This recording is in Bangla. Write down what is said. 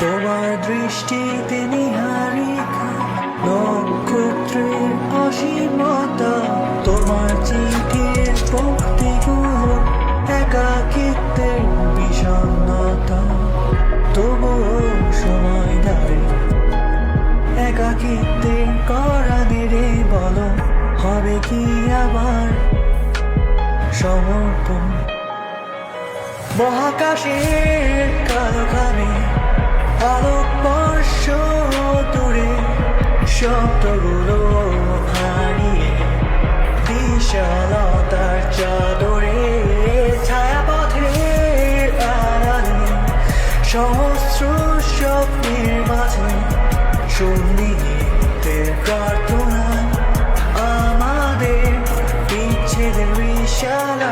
তোমার দৃষ্টিতে নিহারিকা নক্ষত্রের অসীমতা, তোমার চিঠির পংক্তিগুলো একাকিত্বের বিষণ্ণতা। তবুও সময় ধরে একাকিত্বের করা নেড়ে বলো, হবে কি আবার সমর্পণ? মহাকাশের কালো খামে আলোক বর্ষ দূরে শব্দগুলো হারিয়ে বিশালতার চাদরে ছায়াপথের আড়ালে সহস্র স্বপ্নের মাঝে সন্নিহিতের প্রার্থনা আমাদের বিচ্ছেদের বিশাল